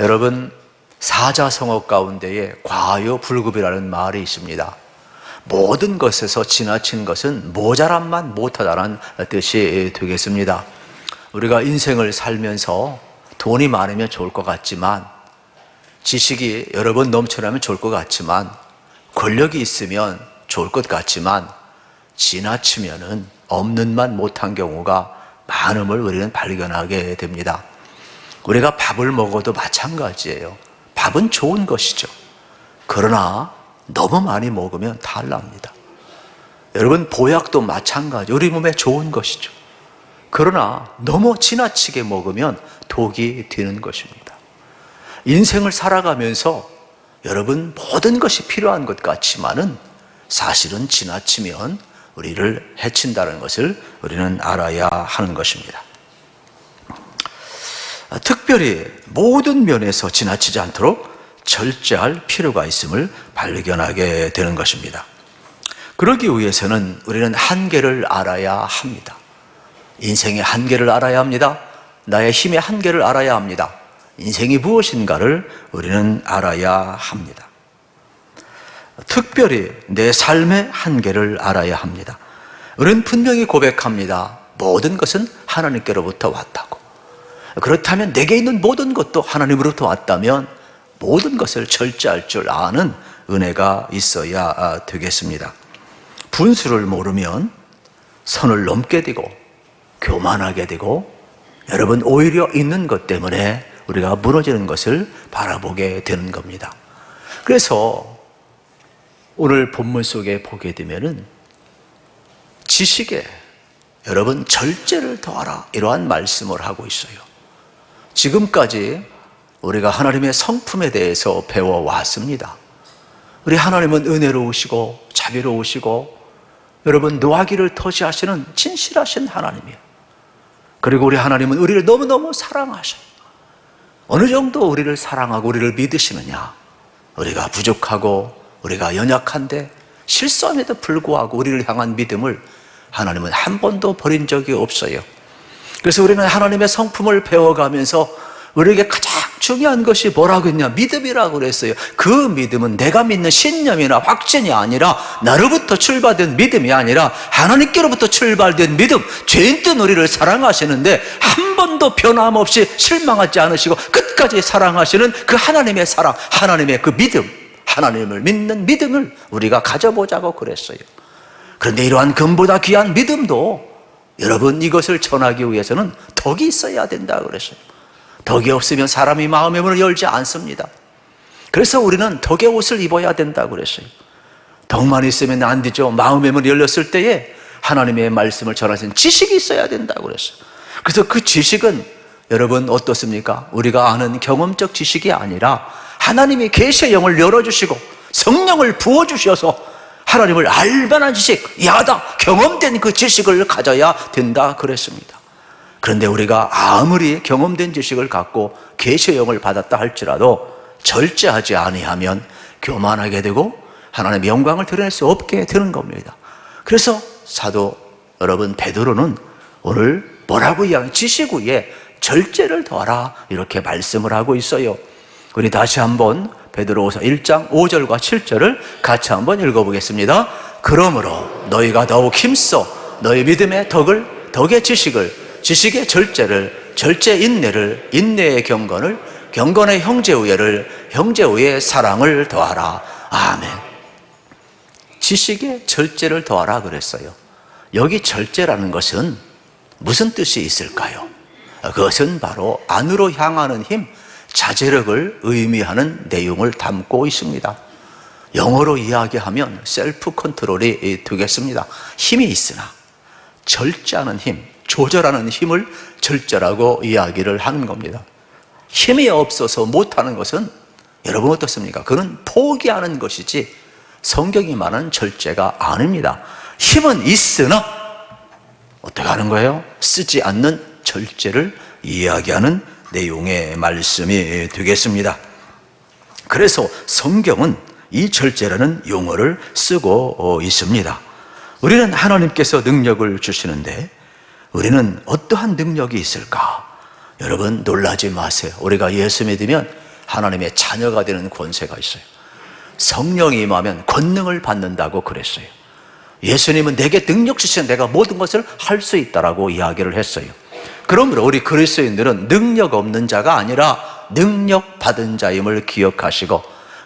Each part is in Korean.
여러분, 사자성어 가운데에 과요불급이라는 말이 있습니다. 모든 것에서 지나친 것은 모자람만 못하다는 뜻이 되겠습니다. 우리가 인생을 살면서 돈이 많으면 좋을 것 같지만, 지식이 여러 번 넘쳐나면 좋을 것 같지만, 권력이 있으면 좋을 것 같지만, 지나치면은 없는 만 못한 경우가 많음을 우리는 발견하게 됩니다. 우리가 밥을 먹어도 마찬가지예요. 밥은 좋은 것이죠. 그러나 너무 많이 먹으면 탈납니다. 여러분, 보약도 마찬가지, 우리 몸에 좋은 것이죠. 그러나 너무 지나치게 먹으면 독이 되는 것입니다. 인생을 살아가면서 여러분, 모든 것이 필요한 것 같지만은 사실은 지나치면 우리를 해친다는 것을 우리는 알아야 하는 것입니다. 특별히 모든 면에서 지나치지 않도록 절제할 필요가 있음을 발견하게 되는 것입니다. 그러기 위해서는 우리는 한계를 알아야 합니다. 인생의 한계를 알아야 합니다. 나의 힘의 한계를 알아야 합니다. 인생이 무엇인가를 우리는 알아야 합니다. 특별히 내 삶의 한계를 알아야 합니다. 우리는 분명히 고백합니다. 모든 것은 하나님께로부터 왔다고. 그렇다면 내게 있는 모든 것도 하나님으로부터 왔다면 모든 것을 절제할 줄 아는 은혜가 있어야 되겠습니다. 분수를 모르면 선을 넘게 되고 교만하게 되고, 여러분, 오히려 있는 것 때문에 우리가 무너지는 것을 바라보게 되는 겁니다. 그래서 오늘 본문 속에 보게 되면은 지식에 여러분 절제를 더하라, 이러한 말씀을 하고 있어요. 지금까지 우리가 하나님의 성품에 대해서 배워왔습니다. 우리 하나님은 은혜로우시고 자비로우시고 여러분 노하기를 터시하시는 진실하신 하나님이에요. 그리고 우리 하나님은 우리를 너무너무 사랑하셔요. 어느 정도 우리를 사랑하고 우리를 믿으시느냐? 우리가 부족하고 우리가 연약한데 실수함에도 불구하고 우리를 향한 믿음을 하나님은 한 번도 버린 적이 없어요. 그래서 우리는 하나님의 성품을 배워가면서 우리에게 가장 중요한 것이 뭐라고 했냐? 믿음이라고 그랬어요. 그 믿음은 내가 믿는 신념이나 확신이 아니라, 나로부터 출발된 믿음이 아니라 하나님께로부터 출발된 믿음. 죄인 뜬 우리를 사랑하시는데 한 번도 변함없이 실망하지 않으시고 끝까지 사랑하시는 그 하나님의 사랑, 하나님의 그 믿음, 하나님을 믿는 믿음을 우리가 가져보자고 그랬어요. 그런데 이러한 금보다 귀한 믿음도 여러분, 이것을 전하기 위해서는 덕이 있어야 된다고 그랬어요. 덕이 없으면 사람이 마음의 문을 열지 않습니다. 그래서 우리는 덕의 옷을 입어야 된다고 그랬어요. 덕만 있으면 안 되죠. 마음의 문이 열렸을 때에 하나님의 말씀을 전하시는 지식이 있어야 된다고 그랬어요. 그래서 그 지식은 여러분 어떻습니까? 우리가 아는 경험적 지식이 아니라 하나님이 계시의 영을 열어주시고 성령을 부어주셔서 하나님을 알만한 지식, 야다, 경험된 그 지식을 가져야 된다 그랬습니다. 그런데 우리가 아무리 경험된 지식을 갖고 계시의 영을 받았다 할지라도 절제하지 아니하면 교만하게 되고 하나님의 영광을 드러낼 수 없게 되는 겁니다. 그래서 사도 여러분 베드로는 오늘 뭐라고 이야기하냐? 지식 위에 절제를 더하라, 이렇게 말씀을 하고 있어요. 우리 다시 한번 베드로후서 1장 5절과 7절을 같이 한번 읽어보겠습니다. 그러므로 너희가 더욱 힘써 너희 믿음의 덕의 지식을, 지식의 절제를, 절제 인내를, 인내의 경건을, 경건의 형제우애를, 형제우애의 사랑을 더하라. 아멘. 지식의 절제를 더하라 그랬어요. 여기 절제라는 것은 무슨 뜻이 있을까요? 그것은 바로 안으로 향하는 힘, 자제력을 의미하는 내용을 담고 있습니다. 영어로 이야기하면 셀프 컨트롤이 되겠습니다. 힘이 있으나 절제하는 힘, 조절하는 힘을 절제라고 이야기를 하는 겁니다. 힘이 없어서 못하는 것은 여러분 어떻습니까? 그건 포기하는 것이지 성경이 말하는 절제가 아닙니다. 힘은 있으나 어떻게 하는 거예요? 쓰지 않는 절제를 이야기하는 내용의 말씀이 되겠습니다. 그래서 성경은 이 절제라는 용어를 쓰고 있습니다. 우리는 하나님께서 능력을 주시는데 우리는 어떠한 능력이 있을까? 여러분 놀라지 마세요. 우리가 예수 믿으면 하나님의 자녀가 되는 권세가 있어요. 성령이 임하면 권능을 받는다고 그랬어요. 예수님은 내게 능력 주시면 내가 모든 것을 할 수 있다라고 이야기를 했어요. 그러므로 우리 그리스도인들은 능력 없는 자가 아니라 능력 받은 자임을 기억하시고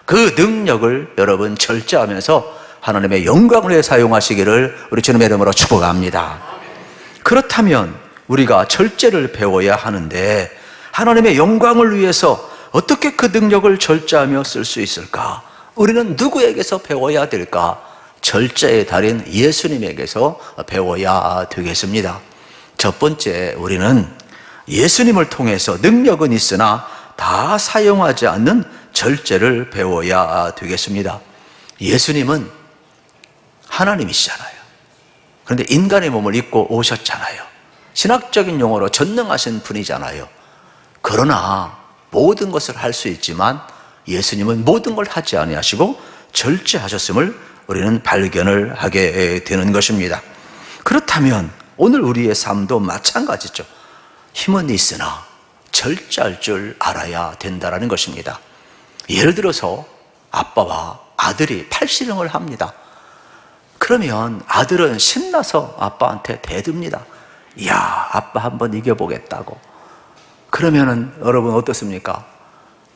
그 능력을 여러분 절제하면서 하나님의 영광을 위해 사용하시기를 우리 주님의 이름으로 축복합니다. 그렇다면 우리가 절제를 배워야 하는데 하나님의 영광을 위해서 어떻게 그 능력을 절제하며 쓸 수 있을까? 우리는 누구에게서 배워야 될까? 절제의 달인 예수님에게서 배워야 되겠습니다. 첫 번째, 우리는 예수님을 통해서 능력은 있으나 다 사용하지 않는 절제를 배워야 되겠습니다. 예수님은 하나님이시잖아요. 그런데 인간의 몸을 입고 오셨잖아요. 신학적인 용어로 전능하신 분이잖아요. 그러나 모든 것을 할 수 있지만 예수님은 모든 걸 하지 아니하시고 절제하셨음을 우리는 발견을 하게 되는 것입니다. 그렇다면 오늘 우리의 삶도 마찬가지죠. 힘은 있으나 절제할 줄 알아야 된다는 것입니다. 예를 들어서 아빠와 아들이 팔씨름을 합니다. 그러면 아들은 신나서 아빠한테 대듭니다. 이야, 아빠 한번 이겨보겠다고. 그러면은 여러분 어떻습니까?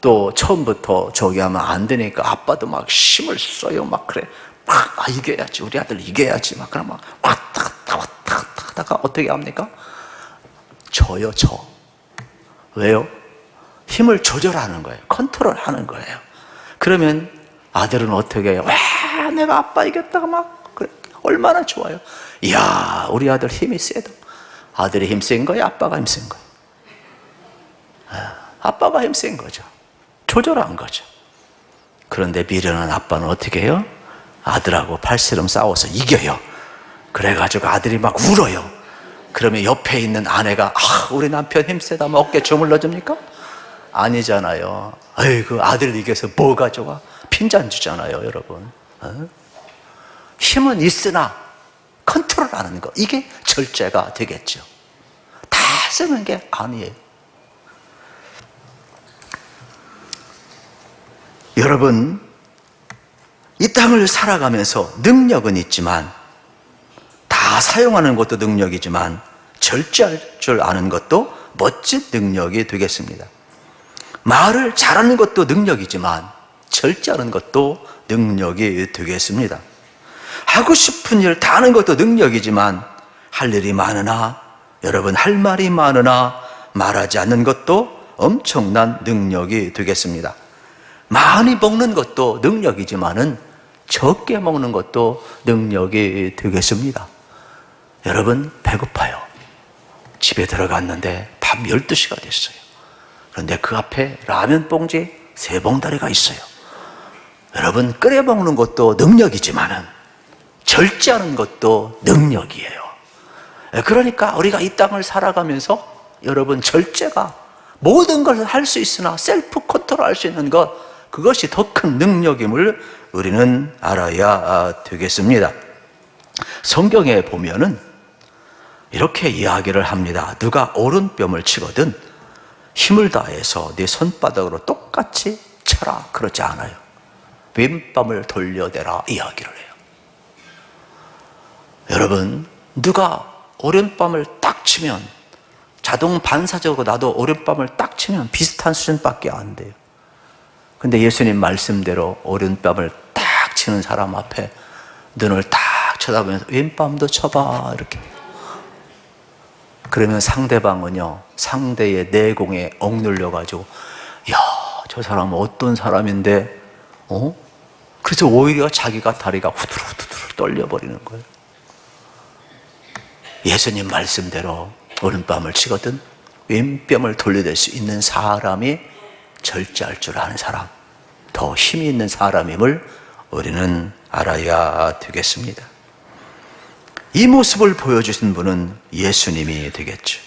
또 처음부터 저기 하면 안 되니까 아빠도 막 힘을 써요. 막 그래. 막 이겨야지. 우리 아들 이겨야지. 막 그러면 왔다 갔다 하다가 어떻게 합니까? 져요, 져. 왜요? 힘을 조절하는 거예요. 컨트롤하는 거예요. 그러면 아들은 어떻게 해요? 와, 내가 아빠 이겼다가 막 그래. 얼마나 좋아요. 이야, 우리 아들 힘이 세다. 아들이 힘센 거예요? 아빠가 힘센 거예요? 아빠가 힘센 거죠. 조절한 거죠. 그런데 미련한 아빠는 어떻게 해요? 아들하고 팔씨름 싸워서 이겨요. 그래가지고 아들이 막 울어요. 그러면 옆에 있는 아내가 우리 남편 힘세다 하면 어깨 주물러 줍니까? 아니잖아요. 그 아들 이겨서 뭐가 좋아? 핀잔 주잖아요, 여러분. 힘은 있으나 컨트롤하는 거, 이게 절제가 되겠죠. 다 쓰는 게 아니에요. 여러분, 이 땅을 살아가면서 능력은 있지만 다 사용하는 것도 능력이지만 절제할 줄 아는 것도 멋진 능력이 되겠습니다. 말을 잘하는 것도 능력이지만 절제하는 것도 능력이 되겠습니다. 하고 싶은 일 다 하는 것도 능력이지만 할 일이 많으나, 여러분 할 말이 많으나 말하지 않는 것도 엄청난 능력이 되겠습니다. 많이 먹는 것도 능력이지만은 적게 먹는 것도 능력이 되겠습니다. 여러분 배고파요. 집에 들어갔는데 밤 12시가 됐어요. 그런데 그 앞에 라면 봉지 3봉다리가 있어요. 여러분 끓여 먹는 것도 능력이지만은 절제하는 것도 능력이에요. 그러니까 우리가 이 땅을 살아가면서 여러분 절제가 모든 걸 할 수 있으나 셀프 컨트롤 할 수 있는 것, 그것이 더 큰 능력임을 우리는 알아야 되겠습니다. 성경에 보면은 이렇게 이야기를 합니다. 누가 오른뼘을 치거든 힘을 다해서 네 손바닥으로 똑같이 쳐라, 그러지 않아요. 왼뺨을 돌려대라 이야기를 해요. 여러분, 누가 오른뺨을 딱 치면 자동 반사적으로 나도 오른뺨을 딱 치면 비슷한 수준밖에 안 돼요. 근데 예수님 말씀대로 오른뺨을 딱 치는 사람 앞에 눈을 딱 쳐다보면서 왼뺨도 쳐봐, 이렇게. 그러면 상대방은요, 상대의 내공에 억눌려가지고, 야, 저 사람은 어떤 사람인데, 그래서 오히려 자기가 다리가 후들후들 떨려버리는 거예요. 예수님 말씀대로 오른뺨을 치거든 왼뺨을 돌려댈 수 있는 사람이 절제할 줄 아는 사람, 더 힘이 있는 사람임을 우리는 알아야 되겠습니다. 이 모습을 보여주신 분은 예수님이 되겠죠.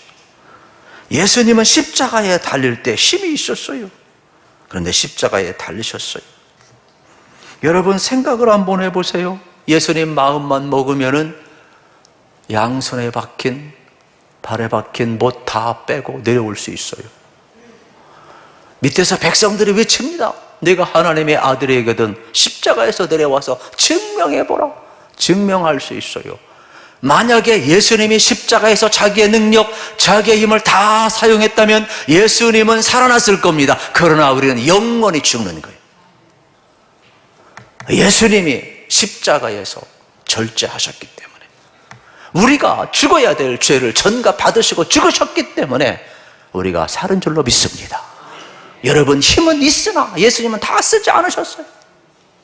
예수님은 십자가에 달릴 때 힘이 있었어요. 그런데 십자가에 달리셨어요. 여러분 생각을 한번 해보세요. 예수님 마음만 먹으면은 양손에 박힌 발에 박힌 못 다 빼고 내려올 수 있어요. 밑에서 백성들이 외칩니다. 내가 하나님의 아들이거든 십자가에서 내려와서 증명해보라. 증명할 수 있어요. 만약에 예수님이 십자가에서 자기의 능력, 자기의 힘을 다 사용했다면 예수님은 살아났을 겁니다. 그러나 우리는 영원히 죽는 거예요. 예수님이 십자가에서 절제하셨기 때문에, 우리가 죽어야 될 죄를 전가받으시고 죽으셨기 때문에 우리가 살은 줄로 믿습니다. 여러분, 힘은 있으나 예수님은 다 쓰지 않으셨어요.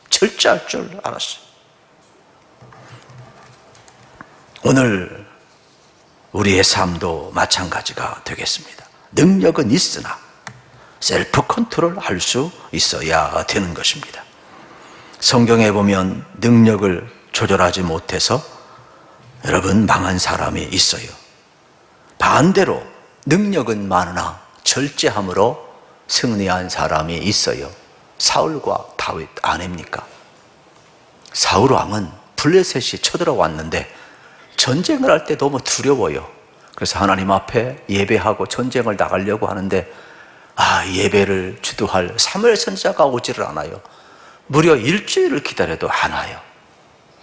절제할 줄 알았어요. 오늘 우리의 삶도 마찬가지가 되겠습니다. 능력은 있으나 셀프 컨트롤 할 수 있어야 되는 것입니다. 성경에 보면 능력을 조절하지 못해서 여러분 망한 사람이 있어요. 반대로 능력은 많으나 절제함으로 승리한 사람이 있어요. 사울과 다윗 아닙니까? 사울 왕은 블레셋이 쳐들어왔는데 전쟁을 할 때 너무 두려워요. 그래서 하나님 앞에 예배하고 전쟁을 나가려고 하는데 예배를 주도할 사무엘 선지자가 오지를 않아요. 무려 일주일을 기다려도 안 와요.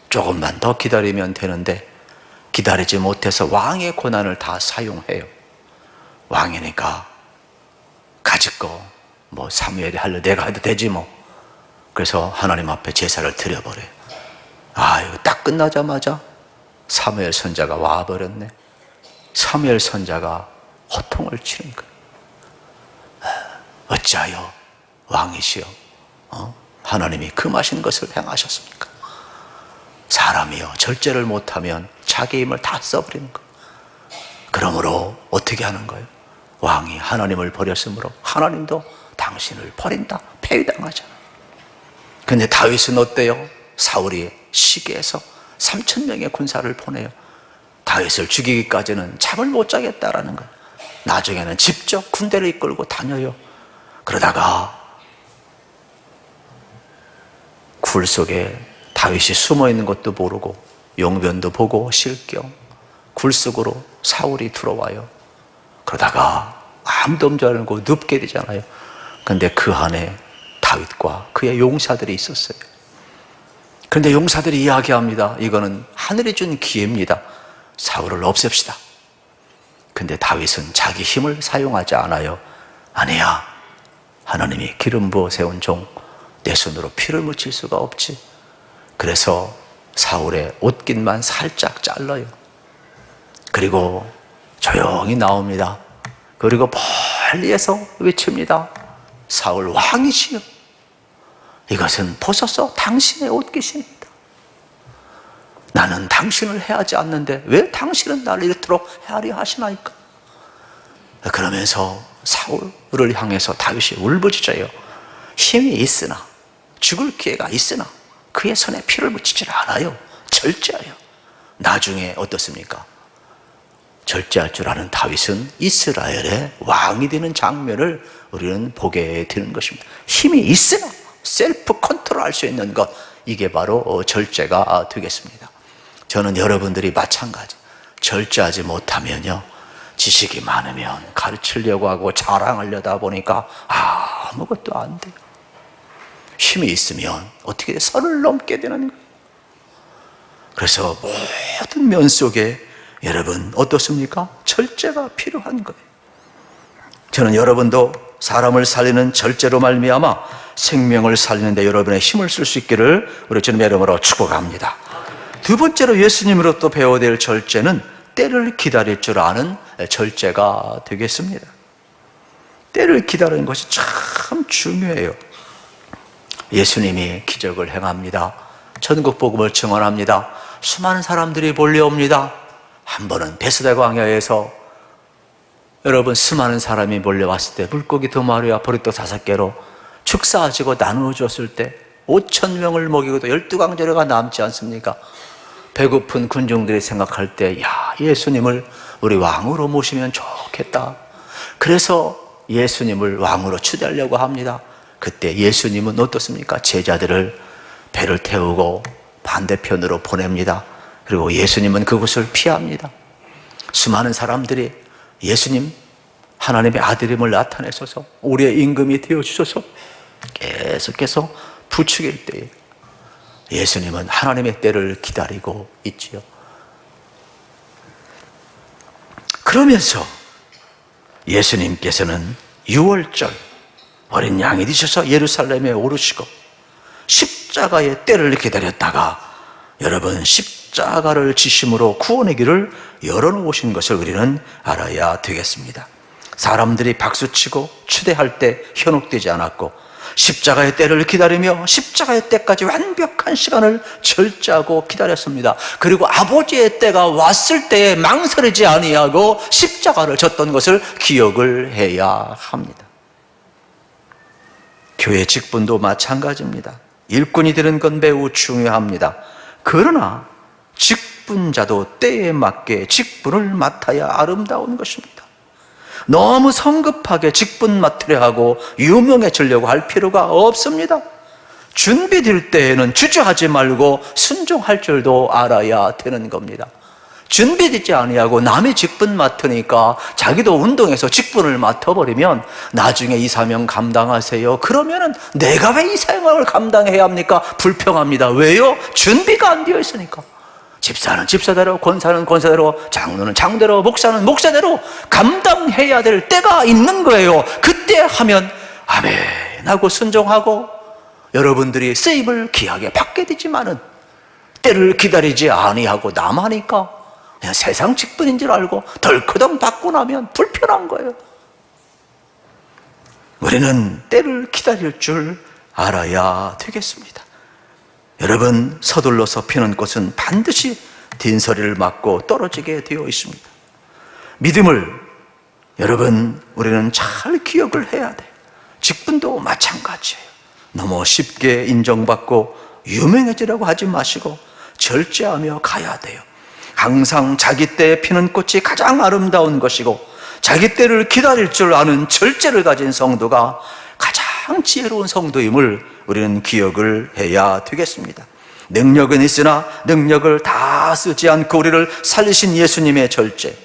조금만 더 기다리면 되는데 기다리지 못해서 왕의 권한을 다 사용해요. 왕이니까 가질 거 사무엘이 할래 내가 해도 되지 뭐. 그래서 하나님 앞에 제사를 드려버려요. 이거 딱 끝나자마자 사무엘 선자가 와버렸네. 사무엘 선자가 호통을 치는 거예요. 어찌하여 왕이시여 하나님이 금하신 것을 행하셨습니까? 사람이요 절제를 못하면 자기 힘을 다 써버리는 거예요. 그러므로 어떻게 하는 거예요? 왕이 하나님을 버렸으므로 하나님도 당신을 버린다, 폐위당하잖아. 근데 다윗은 어때요? 사울이 시기해서 3,000명의 군사를 보내요. 다윗을 죽이기까지는 잠을 못 자겠다라는 거예요. 나중에는 직접 군대를 이끌고 다녀요. 그러다가 굴 속에 다윗이 숨어 있는 것도 모르고 용변도 보고 실경 굴 속으로 사울이 들어와요. 그러다가 아무도 없는 줄 알고 눕게 되잖아요. 그런데 그 안에 다윗과 그의 용사들이 있었어요. 그런데 용사들이 이야기합니다. 이거는 하늘이 준 기회입니다. 사울을 없앱시다. 근데 다윗은 자기 힘을 사용하지 않아요. 아니야, 하나님이 기름 부어 세운 종, 내 손으로 피를 묻힐 수가 없지. 그래서 사울의 옷깃만 살짝 잘라요. 그리고 조용히 나옵니다. 그리고 멀리에서 외칩니다. 사울 왕이시여, 이것은 벗어서 당신의 옷깃입니다. 나는 당신을 해하지 않는데 왜 당신은 나를 이렇도록 해하려 하시나이까? 그러면서 사울을 향해서 다윗이 울부짖어요. 힘이 있으나, 죽을 기회가 있으나 그의 손에 피를 묻히질 않아요. 절제하여. 나중에 어떻습니까? 절제할 줄 아는 다윗은 이스라엘의 왕이 되는 장면을 우리는 보게 되는 것입니다. 힘이 있으나 셀프 컨트롤 할 수 있는 것, 이게 바로 절제가 되겠습니다. 저는 여러분들이 마찬가지, 절제하지 못하면요, 지식이 많으면 가르치려고 하고 자랑하려다 보니까 아무것도 안 돼요. 힘이 있으면 어떻게 선을 넘게 되는 거예요. 그래서 모든 면 속에 여러분 어떻습니까? 절제가 필요한 거예요. 저는 여러분도 사람을 살리는 절제로 말미암아 생명을 살리는 데 여러분의 힘을 쓸 수 있기를 우리 주님의 이름으로 축복합니다. 두 번째로 예수님으로부터 배워야 될 절제는 때를 기다릴 줄 아는 절제가 되겠습니다. 때를 기다리는 것이 참 중요해요. 예수님이 기적을 행합니다. 천국 복음을 증언합니다. 수많은 사람들이 몰려옵니다. 한 번은 베스다 광야에서 여러분 수많은 사람이 몰려왔을 때 물고기 2마리와 보리떡 5개로 축사하시고 나누어 줬을 때 5,000명을 먹이고도 12강제로가 남지 않습니까? 배고픈 군중들이 생각할 때 예수님을 우리 왕으로 모시면 좋겠다. 그래서 예수님을 왕으로 추대하려고 합니다. 그때 예수님은 어떻습니까? 제자들을 배를 태우고 반대편으로 보냅니다. 그리고 예수님은 그곳을 피합니다. 수많은 사람들이 예수님 하나님의 아들임을 나타내셔서 우리의 임금이 되어주셔서 계속해서 부추길 때에 예수님은 하나님의 때를 기다리고 있지요. 그러면서 예수님께서는 6월절 어린 양이 되셔서 예루살렘에 오르시고 십자가의 때를 기다렸다가 여러분 십자가를 지심으로 구원의 길을 열어놓으신 것을 우리는 알아야 되겠습니다. 사람들이 박수치고 추대할 때 현혹되지 않았고 십자가의 때를 기다리며 십자가의 때까지 완벽한 시간을 절제하고 기다렸습니다. 그리고 아버지의 때가 왔을 때에 망설이지 아니하고 십자가를 졌던 것을 기억을 해야 합니다. 교회 직분도 마찬가지입니다. 일꾼이 되는 건 매우 중요합니다. 그러나 직분자도 때에 맞게 직분을 맡아야 아름다운 것입니다. 너무 성급하게 직분 맡으려 하고 유명해지려고 할 필요가 없습니다. 준비될 때에는 주저하지 말고 순종할 줄도 알아야 되는 겁니다. 준비되지 아니하고 남의 직분 맡으니까 자기도 운동해서 직분을 맡아버리면 나중에 이 사명 감당하세요. 그러면은 내가 왜 이 사명을 감당해야 합니까? 불평합니다. 왜요? 준비가 안 되어 있으니까. 집사는 집사대로, 권사는 권사대로, 장로는 장대로, 목사는 목사대로 감당해야 될 때가 있는 거예요. 그때 하면 아멘 하고 순종하고 여러분들이 쓰임을 귀하게 받게 되지만은 때를 기다리지 아니하고 남하니까 그냥 세상 직분인 줄 알고 덜커덩 받고 나면 불편한 거예요. 우리는 때를 기다릴 줄 알아야 되겠습니다. 여러분, 서둘러서 피는 꽃은 반드시 딘서리를 맞고 떨어지게 되어 있습니다. 믿음을 여러분 우리는 잘 기억을 해야 돼요. 직분도 마찬가지예요. 너무 쉽게 인정받고 유명해지려고 하지 마시고 절제하며 가야 돼요. 항상 자기 때에 피는 꽃이 가장 아름다운 것이고 자기 때를 기다릴 줄 아는 절제를 가진 성도가 가장 지혜로운 성도임을 우리는 기억을 해야 되겠습니다. 능력은 있으나 능력을 다 쓰지 않고 우리를 살리신 예수님의 절제.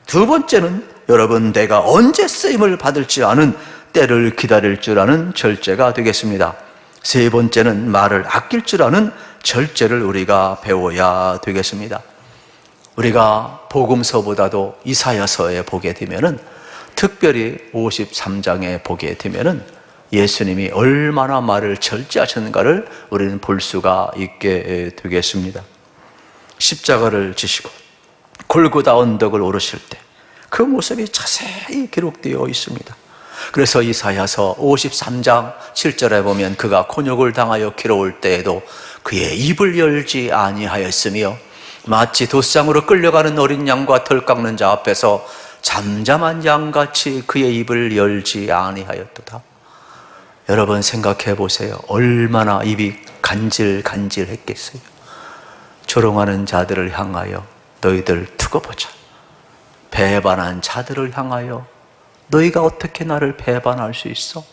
두 번째는 여러분 내가 언제 쓰임을 받을지 아는 때를 기다릴 줄 아는 절제가 되겠습니다. 세 번째는 말을 아낄 줄 아는 절제를 우리가 배워야 되겠습니다. 우리가 복음서보다도 이사야서에 보게 되면은 특별히 53장에 보게 되면은 예수님이 얼마나 말을 절제하셨는가를 우리는 볼 수가 있게 되겠습니다. 십자가를 지시고 골고다 언덕을 오르실 때 그 모습이 자세히 기록되어 있습니다. 그래서 이사야서 53장 7절에 보면 그가 곤욕을 당하여 괴로울 때에도 그의 입을 열지 아니하였으며 마치 돛상으로 끌려가는 어린 양과 털 깎는 자 앞에서 잠잠한 양같이 그의 입을 열지 아니하였도다. 여러분 생각해 보세요. 얼마나 입이 간질간질했겠어요. 조롱하는 자들을 향하여 너희들 두고 보자. 배반한 자들을 향하여 너희가 어떻게 나를 배반할 수 있어?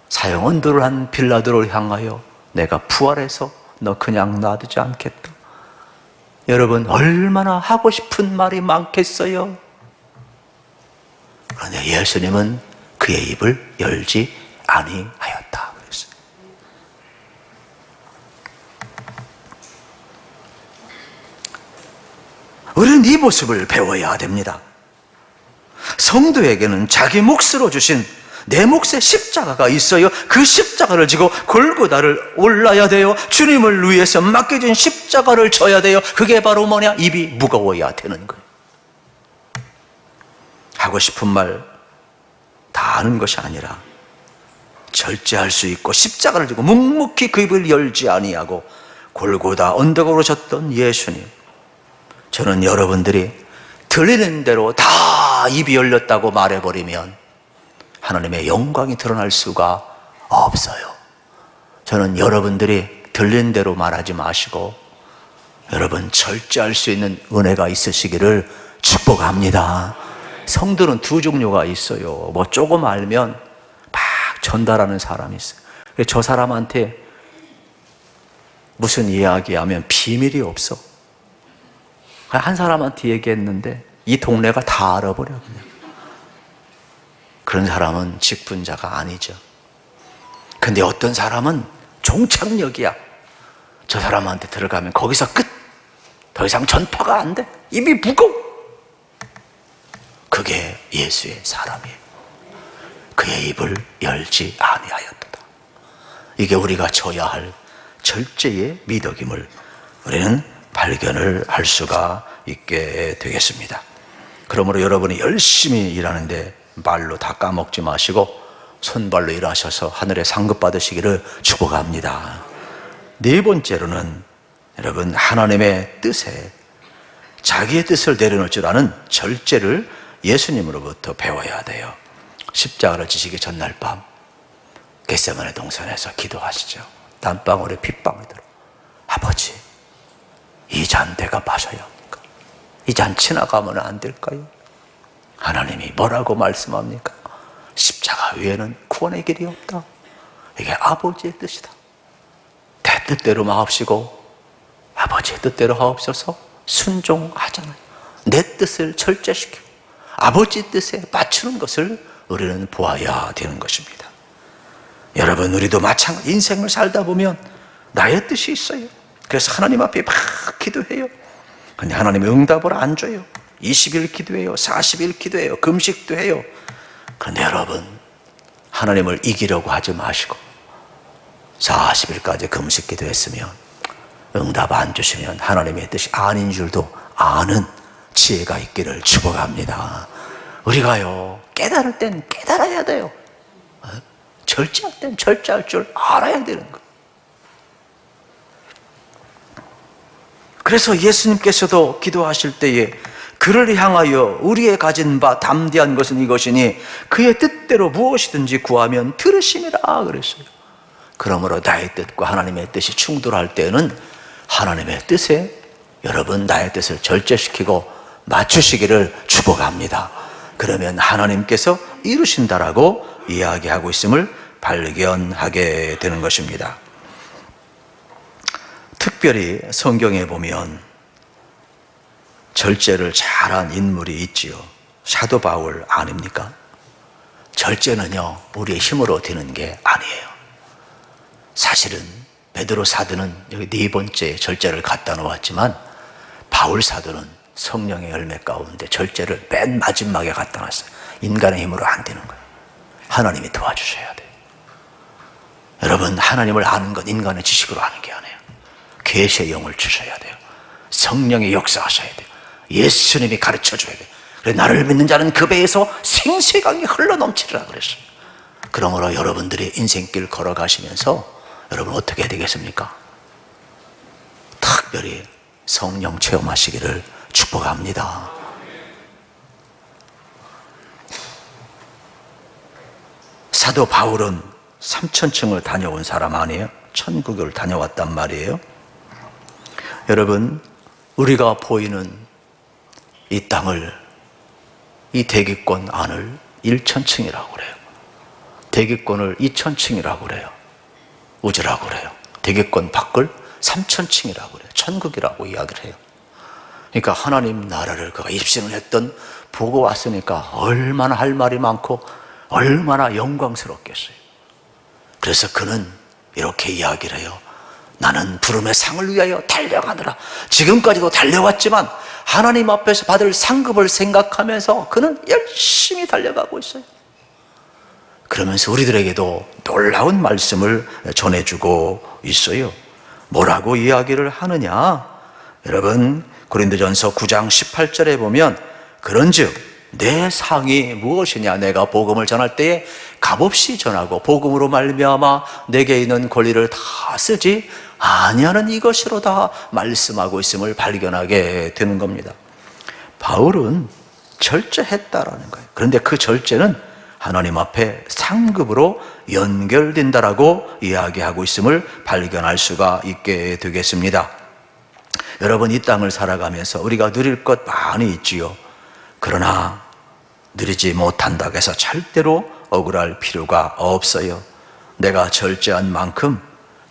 사형언도를 한 빌라도를 향하여 내가 부활해서 너 그냥 놔두지 않겠다. 여러분 얼마나 하고 싶은 말이 많겠어요. 그런데 예수님은 그의 입을 열지 아니하였다 그랬어요. 우리는 이 모습을 배워야 됩니다. 성도에게는 자기 몫으로 주신 내 몫의 십자가가 있어요. 그 십자가를 지고 골고다를 올라야 돼요. 주님을 위해서 맡겨진 십자가를 져야 돼요. 그게 바로 뭐냐? 입이 무거워야 되는 거예요. 하고 싶은 말 다 하는 것이 아니라 절제할 수 있고 십자가를 지고 묵묵히 그 입을 열지 아니하고 골고다 언덕으로 졌던 예수님. 저는 여러분들이 들리는 대로 다 입이 열렸다고 말해버리면 하나님의 영광이 드러날 수가 없어요. 저는 여러분들이 들린 대로 말하지 마시고 여러분 절제할 수 있는 은혜가 있으시기를 축복합니다. 성도는 두 종류가 있어요. 뭐 조금 알면 막 전달하는 사람이 있어요. 저 사람한테 무슨 이야기하면 비밀이 없어. 한 사람한테 얘기했는데 이 동네가 다 알아버려 그냥. 그런 사람은 직분자가 아니죠. 근데 어떤 사람은 종착역이야. 저 사람한테 들어가면 거기서 끝. 더 이상 전파가 안 돼. 입이 무거워. 그게 예수의 사람이에요. 그의 입을 열지 아니하였도다. 이게 우리가 져야 할 절제의 미덕임을 우리는 발견을 할 수가 있게 되겠습니다. 그러므로 여러분이 열심히 일하는데 말로 다 까먹지 마시고 손발로 일하셔서 하늘에 상급 받으시기를 축복합니다. 네 번째로는 여러분, 하나님의 뜻에 자기의 뜻을 내려놓을 줄 아는 절제를 예수님으로부터 배워야 돼요. 십자가를 지시기 전날 밤 겟세마네 동산에서 기도하시죠. 땀방울에 핏방울이 들어. 아버지, 이 잔 내가 마셔야 합니까? 이 잔 지나가면 안 될까요? 하나님이 뭐라고 말씀합니까? 십자가 외에는 구원의 길이 없다. 이게 아버지의 뜻이다. 내 뜻대로 마옵시고 아버지의 뜻대로 하옵소서. 순종하잖아요. 내 뜻을 절제시키고 아버지 뜻에 맞추는 것을 우리는 보아야 되는 것입니다. 여러분, 우리도 마찬가지. 인생을 살다 보면 나의 뜻이 있어요. 그래서 하나님 앞에 막 기도해요. 근데 하나님이 응답을 안 줘요. 20일 기도해요. 40일 기도해요. 금식도 해요. 그런데 여러분, 하나님을 이기려고 하지 마시고 40일까지 금식 기도했으면 응답 안 주시면 하나님의 뜻이 아닌 줄도 아는 지혜가 있기를 축복합니다. 우리가요, 깨달을 땐 깨달아야 돼요. 절제할 땐 절제할 줄 알아야 되는 거예요. 그래서 예수님께서도 기도하실 때에 그를 향하여 우리의 가진 바 담대한 것은 이것이니 그의 뜻대로 무엇이든지 구하면 들으심이라 그랬어요. 그러므로 나의 뜻과 하나님의 뜻이 충돌할 때는 하나님의 뜻에 여러분 나의 뜻을 절제시키고 맞추시기를 축복합니다. 그러면 하나님께서 이루신다라고 이야기하고 있음을 발견하게 되는 것입니다. 특별히 성경에 보면 절제를 잘한 인물이 있지요. 사도 바울 아닙니까? 절제는요, 우리의 힘으로 되는 게 아니에요. 사실은 베드로 사도는 여기 네 번째 절제를 갖다 놓았지만 바울 사도는 성령의 열매 가운데 절제를 맨 마지막에 갖다 놨어요. 인간의 힘으로 안 되는 거예요. 하나님이 도와주셔야 돼요. 여러분, 하나님을 아는 건 인간의 지식으로 아는 게 아니에요. 계시의 영을 주셔야 돼요. 성령의 역사하셔야 돼요. 예수님이 가르쳐 줘야 돼요. 그래서 나를 믿는 자는 그 배에서 생수강이 흘러넘치리라 그랬어요. 그러므로 여러분들이 인생길 걸어가시면서 여러분 어떻게 해야 되겠습니까? 특별히 성령 체험하시기를 축복합니다. 사도 바울은 3000층을 다녀온 사람 아니에요? 천국을 다녀왔단 말이에요. 여러분, 우리가 보이는 이 땅을, 이 대기권 안을 1000층이라고 그래요. 대기권을 2000층이라고 그래요. 우주라고 그래요. 대기권 밖을 3000층이라고 그래요. 천국이라고 이야기를 해요. 그러니까 하나님 나라를 그가 입신을 했던 보고 왔으니까 얼마나 할 말이 많고 얼마나 영광스럽겠어요. 그래서 그는 이렇게 이야기를 해요. 나는 부름의 상을 위하여 달려가느라. 지금까지도 달려왔지만 하나님 앞에서 받을 상급을 생각하면서 그는 열심히 달려가고 있어요. 그러면서 우리들에게도 놀라운 말씀을 전해주고 있어요. 뭐라고 이야기를 하느냐? 여러분, 고린도전서 9장 18절에 보면 그런즉 내 상이 무엇이냐? 내가 복음을 전할 때에 값없이 전하고 복음으로 말미암아 내게 있는 권리를 다 쓰지 아니하는 이것이로다 말씀하고 있음을 발견하게 되는 겁니다. 바울은 절제했다라는 거예요. 그런데 그 절제는 하나님 앞에 상급으로 연결된다라고 이야기하고 있음을 발견할 수가 있게 되겠습니다. 여러분, 이 땅을 살아가면서 우리가 누릴 것 많이 있지요. 그러나 누리지 못한다고 해서 절대로 억울할 필요가 없어요. 내가 절제한 만큼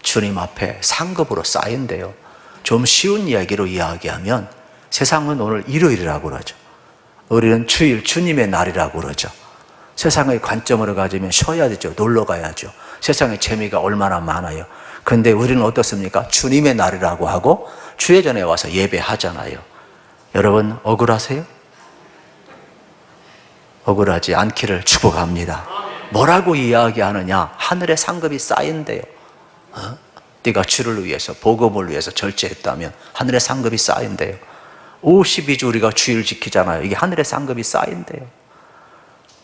주님 앞에 상급으로 쌓인대요. 좀 쉬운 이야기로 이야기하면 세상은 오늘 일요일이라고 그러죠. 우리는 주일, 주님의 날이라고 그러죠. 세상의 관점으로 가지면 쉬어야 되죠. 놀러 가야죠. 세상의 재미가 얼마나 많아요. 그런데 우리는 어떻습니까? 주님의 날이라고 하고 주회전에 와서 예배하잖아요. 여러분 억울하세요? 억울하지 않기를 축복합니다. 뭐라고 이야기하느냐? 하늘의 상급이 쌓인대요. 네가 주를 위해서, 복음을 위해서 절제했다면 하늘의 상급이 쌓인대요. 52주 우리가 주일 지키잖아요. 이게 하늘의 상급이 쌓인대요.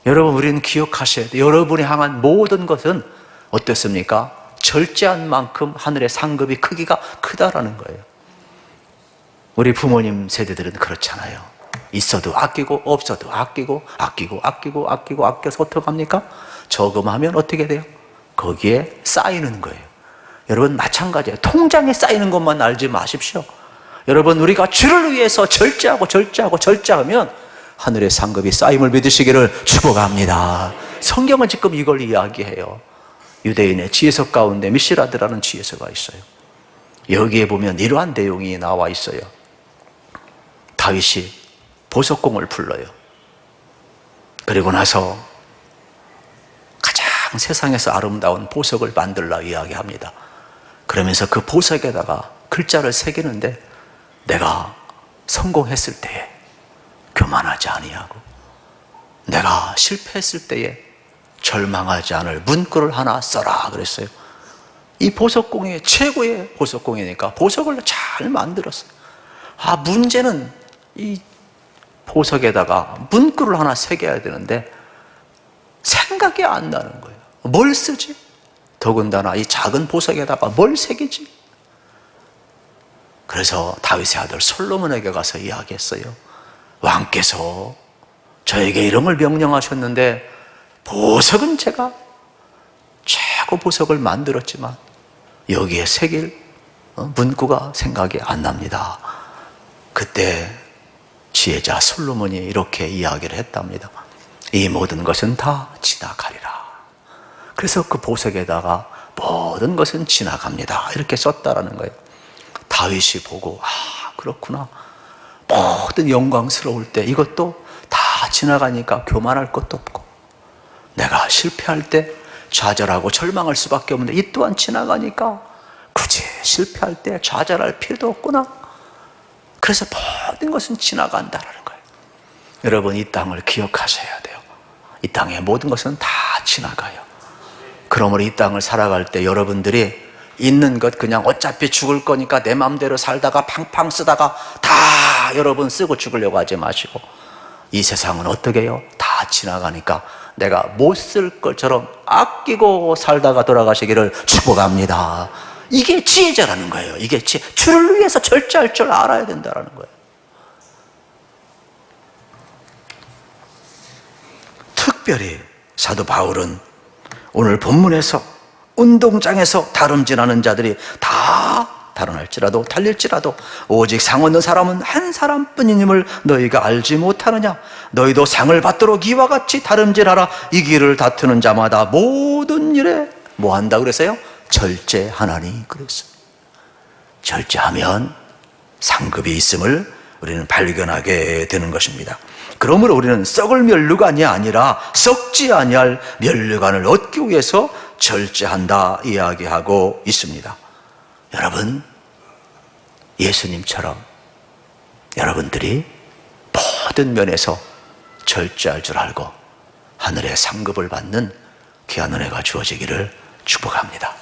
여러분 우리는 기억하셔야 돼요. 여러분이 향한 모든 것은 어떻습니까? 절제한 만큼 하늘의 상급이 크기가 크다라는 거예요. 우리 부모님 세대들은 그렇잖아요. 있어도 아끼고 없어도 아끼고 아껴서 어떡합니까? 저금하면 어떻게 돼요? 거기에 쌓이는 거예요. 여러분 마찬가지예요. 통장에 쌓이는 것만 알지 마십시오. 여러분 우리가 주를 위해서 절제하면 하늘의 상급이 쌓임을 믿으시기를 축복합니다. 성경은 지금 이걸 이야기해요. 유대인의 지혜서 가운데 미시라드라는 지혜서가 있어요. 여기에 보면 이러한 내용이 나와 있어요. 다윗이 보석공을 불러요. 그리고 나서 가장 세상에서 아름다운 보석을 만들라 이야기합니다. 그러면서 그 보석에다가 글자를 새기는데 내가 성공했을 때에 교만하지 아니하고 내가 실패했을 때에 절망하지 않을 문구를 하나 써라 그랬어요. 이 보석공이 최고의 보석공이니까 보석을 잘 만들었어요. 문제는 이 보석에다가 문구를 하나 새겨야 되는데 생각이 안 나는 거예요. 뭘 쓰지? 더군다나 이 작은 보석에다가 뭘 새기지? 그래서 다윗의 아들 솔로몬에게 가서 이야기했어요. 왕께서 저에게 이런 걸 명령하셨는데 보석은 제가 최고 보석을 만들었지만 여기에 새길 문구가 생각이 안 납니다. 그때 지혜자 솔로몬이 이렇게 이야기를 했답니다. 이 모든 것은 다 지나가리라. 그래서 그 보석에다가 모든 것은 지나갑니다 이렇게 썼다라는 거예요. 다윗이 보고 그렇구나. 모든 영광스러울 때 이것도 다 지나가니까 교만할 것도 없고 내가 실패할 때 좌절하고 절망할 수밖에 없는데 이 또한 지나가니까 굳이 실패할 때 좌절할 필요도 없구나. 그래서 모든 것은 지나간다라는 거예요. 여러분 이 땅을 기억하셔야 돼요. 이 땅의 모든 것은 다 지나가요. 그러므로 이 땅을 살아갈 때 여러분들이 있는 것 그냥 어차피 죽을 거니까 내 마음대로 살다가 팡팡 쓰다가 다 여러분 쓰고 죽으려고 하지 마시고 이 세상은 어떻게 해요? 다 지나가니까 내가 못 쓸 것처럼 아끼고 살다가 돌아가시기를 축복합니다. 이게 지혜자라는 거예요. 이게 주를 위해서 절제할 줄 알아야 된다는 거예요. 특별히 사도 바울은 오늘 본문에서 운동장에서 다름질하는 자들이 다 달아날지라도 달릴지라도 오직 상 얻는 사람은 한 사람뿐임을 너희가 알지 못하느냐. 너희도 상을 받도록 이와 같이 다름질하라. 이 길을 다투는 자마다 모든 일에 뭐 한다 그랬어요? 절제하나니 그랬어요. 절제하면 상급이 있음을 우리는 발견하게 되는 것입니다. 그러므로 우리는 썩을 면류관이 아니라 썩지 아니할 면류관을 얻기 위해서 절제한다 이야기하고 있습니다. 여러분 예수님처럼 여러분들이 모든 면에서 절제할 줄 알고 하늘의 상급을 받는 귀한 은혜가 주어지기를 축복합니다.